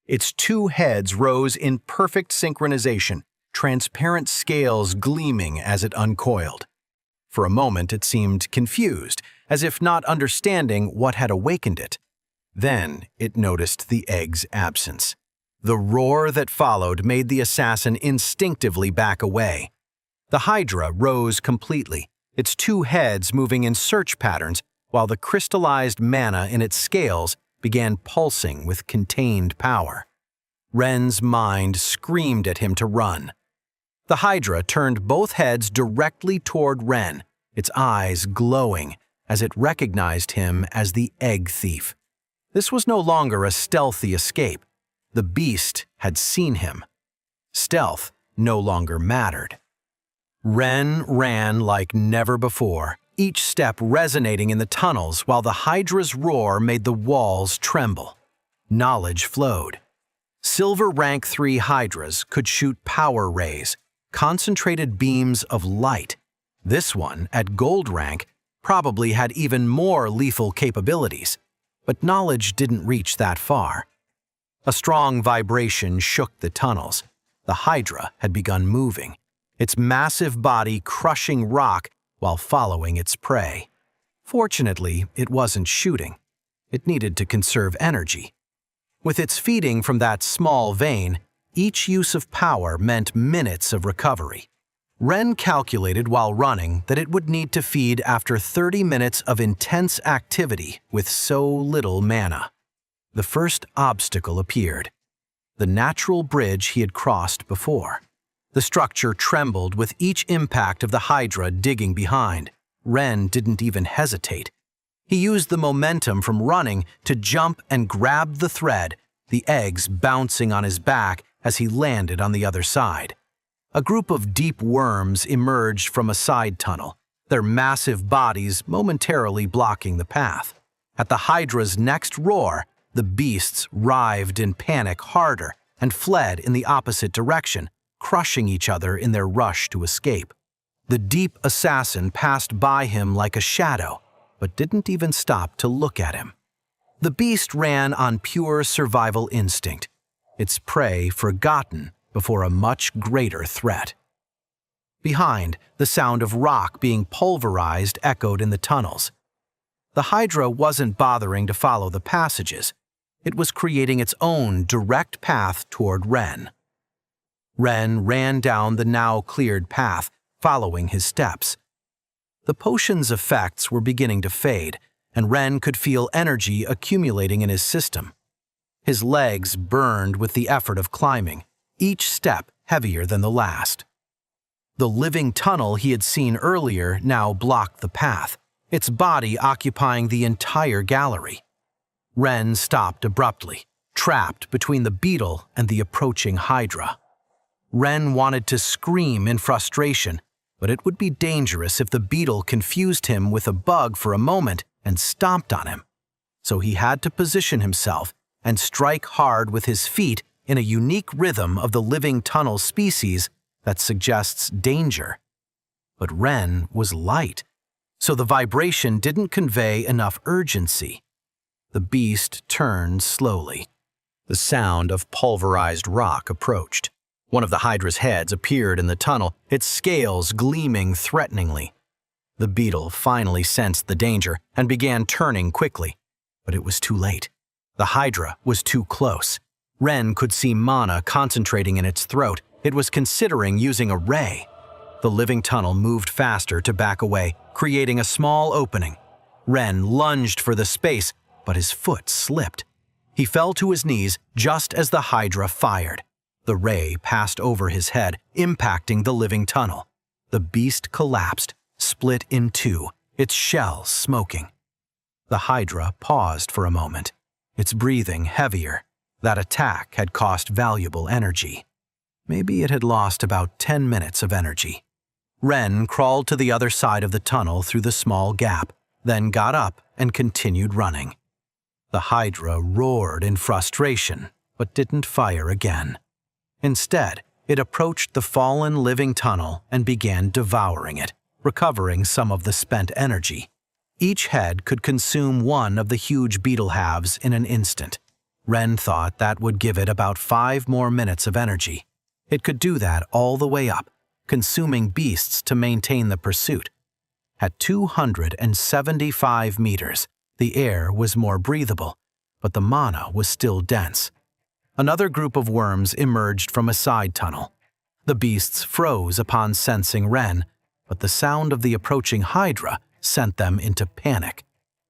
Its two heads rose in perfect synchronization, transparent scales gleaming as it uncoiled. For a moment it seemed confused, as if not understanding what had awakened it. Then it noticed the egg's absence. The roar that followed made the assassin instinctively back away. The hydra rose completely, its two heads moving in search patterns, while the crystallized mana in its scales began pulsing with contained power. Ren's mind screamed at him to run. The hydra turned both heads directly toward Ren, its eyes glowing as it recognized him as the egg thief. This was no longer a stealthy escape. The beast had seen him. Stealth no longer mattered. Ren ran like never before, each step resonating in the tunnels while the hydra's roar made the walls tremble. Knowledge flowed. Silver rank 3 hydras could shoot power rays, concentrated beams of light. This one, at gold rank, probably had even more lethal capabilities, but knowledge didn't reach that far. A strong vibration shook the tunnels. The hydra had begun moving, its massive body crushing rock while following its prey. Fortunately, it wasn't shooting. It needed to conserve energy. With its feeding from that small vein, each use of power meant minutes of recovery. Ren calculated while running that it would need to feed after 30 minutes of intense activity with so little mana. The first obstacle appeared. The natural bridge he had crossed before. The structure trembled with each impact of the hydra digging behind. Ren didn't even hesitate. He used the momentum from running to jump and grab the thread, the eggs bouncing on his back as he landed on the other side. A group of deep worms emerged from a side tunnel, their massive bodies momentarily blocking the path. At the hydra's next roar, the beasts writhed in panic harder and fled in the opposite direction, crushing each other in their rush to escape. The deep assassin passed by him like a shadow, but didn't even stop to look at him. The beast ran on pure survival instinct, its prey forgotten before a much greater threat. Behind, the sound of rock being pulverized echoed in the tunnels. The hydra wasn't bothering to follow the passages. It was creating its own direct path toward Ren. Ren ran down the now cleared path, following his steps. The potion's effects were beginning to fade, and Ren could feel energy accumulating in his system. His legs burned with the effort of climbing, each step heavier than the last. The living tunnel he had seen earlier now blocked the path, its body occupying the entire gallery. Ren stopped abruptly, trapped between the beetle and the approaching hydra. Ren wanted to scream in frustration, but it would be dangerous if the beetle confused him with a bug for a moment and stomped on him. So he had to position himself and strike hard with his feet in a unique rhythm of the living tunnel species that suggests danger. But Ren was light, so the vibration didn't convey enough urgency. The beast turned slowly. The sound of pulverized rock approached. One of the hydra's heads appeared in the tunnel, its scales gleaming threateningly. The beetle finally sensed the danger and began turning quickly, but it was too late. The hydra was too close. Ren could see mana concentrating in its throat. It was considering using a ray. The living tunnel moved faster to back away, creating a small opening. Ren lunged for the space, but his foot slipped. He fell to his knees just as the hydra fired. The ray passed over his head, impacting the living tunnel. The beast collapsed, split in two, its shell smoking. The hydra paused for a moment, its breathing heavier. That attack had cost valuable energy. Maybe it had lost about 10 minutes of energy. Ren crawled to the other side of the tunnel through the small gap, then got up and continued running. The hydra roared in frustration, but didn't fire again. Instead, it approached the fallen living tunnel and began devouring it, recovering some of the spent energy. Each head could consume one of the huge beetle halves in an instant. Ren thought that would give it about 5 more minutes of energy. It could do that all the way up, consuming beasts to maintain the pursuit. At 275 meters, the air was more breathable, but the mana was still dense. Another group of worms emerged from a side tunnel. The beasts froze upon sensing Ren, but the sound of the approaching hydra sent them into panic.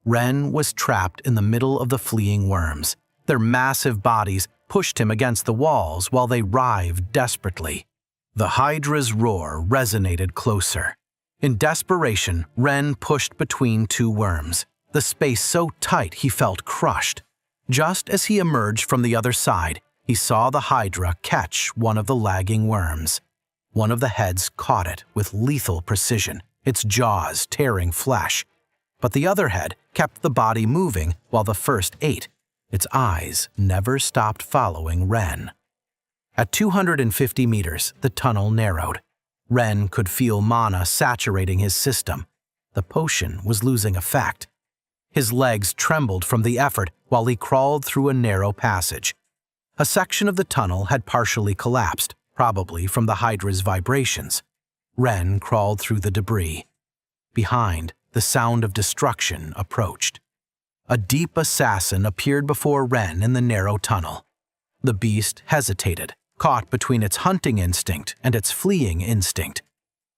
Ren was trapped in the middle of the fleeing worms. Their massive bodies pushed him against the walls while they writhed desperately. The hydra's roar resonated closer. In desperation, Ren pushed between 2 worms, the space so tight he felt crushed. Just as he emerged from the other side, he saw the hydra catch one of the lagging worms. One of the heads caught it with lethal precision, its jaws tearing flesh. But the other head kept the body moving while the first ate. Its eyes never stopped following Ren. At 250 meters, the tunnel narrowed. Ren could feel mana saturating his system. The potion was losing effect. His legs trembled from the effort while he crawled through a narrow passage. A section of the tunnel had partially collapsed, probably from the hydra's vibrations. Ren crawled through the debris. Behind, the sound of destruction approached. A deep assassin appeared before Ren in the narrow tunnel. The beast hesitated, caught between its hunting instinct and its fleeing instinct.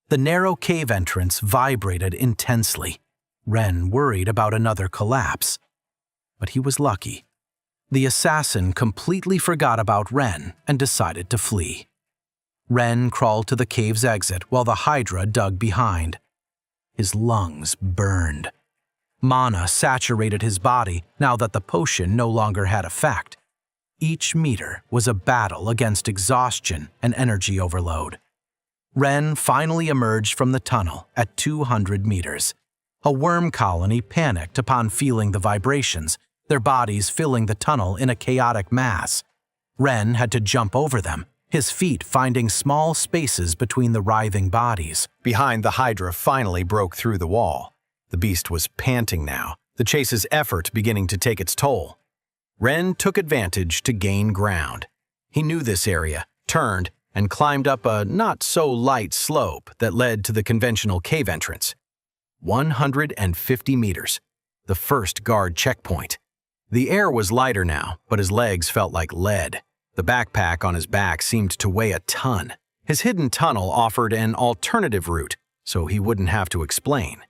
The narrow cave entrance vibrated intensely. Ren worried about another collapse. But he was lucky. The assassin completely forgot about Ren and decided to flee. Ren crawled to the cave's exit while the hydra dug behind. His lungs burned. Mana saturated his body now that the potion no longer had effect. Each meter was a battle against exhaustion and energy overload. Ren finally emerged from the tunnel at 200 meters. A worm colony panicked upon feeling the vibrations, their bodies filling the tunnel in a chaotic mass. Ren had to jump over them, his feet finding small spaces between the writhing bodies. Behind, the hydra finally broke through the wall. The beast was panting now, the chase's effort beginning to take its toll. Ren took advantage to gain ground. He knew this area, turned, and climbed up a not-so-light slope that led to the conventional cave entrance. 150 meters, the first guard checkpoint. The air was lighter now, but his legs felt like lead. The backpack on his back seemed to weigh a ton. His hidden tunnel offered an alternative route, so he wouldn't have to explain.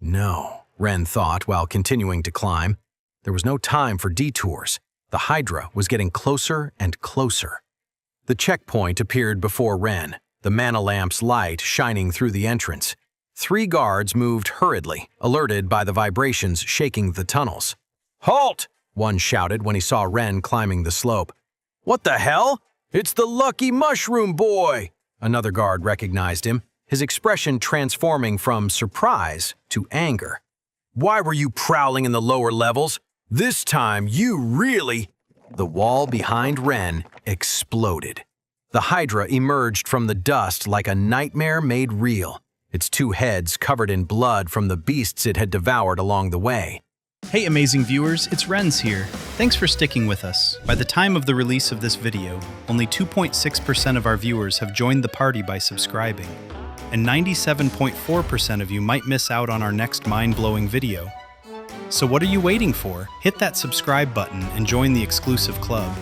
No, Ren thought while continuing to climb. There was no time for detours. The hydra was getting closer and closer. The checkpoint appeared before Ren, the mana lamp's light shining through the entrance. 3 guards moved hurriedly, alerted by the vibrations shaking the tunnels. "Halt!" one shouted when he saw Ren climbing the slope. "What the hell? It's the lucky mushroom boy!" Another guard recognized him, his expression transforming from surprise to anger. "Why were you prowling in the lower levels? This time you really—" The wall behind Ren exploded. The hydra emerged from the dust like a nightmare made real, its 2 heads covered in blood from the beasts it had devoured along the way. Hey amazing viewers, it's Renz here. Thanks for sticking with us. By the time of the release of this video, only 2.6% of our viewers have joined the party by subscribing, and 97.4% of you might miss out on our next mind-blowing video. So what are you waiting for? Hit that subscribe button and join the exclusive club.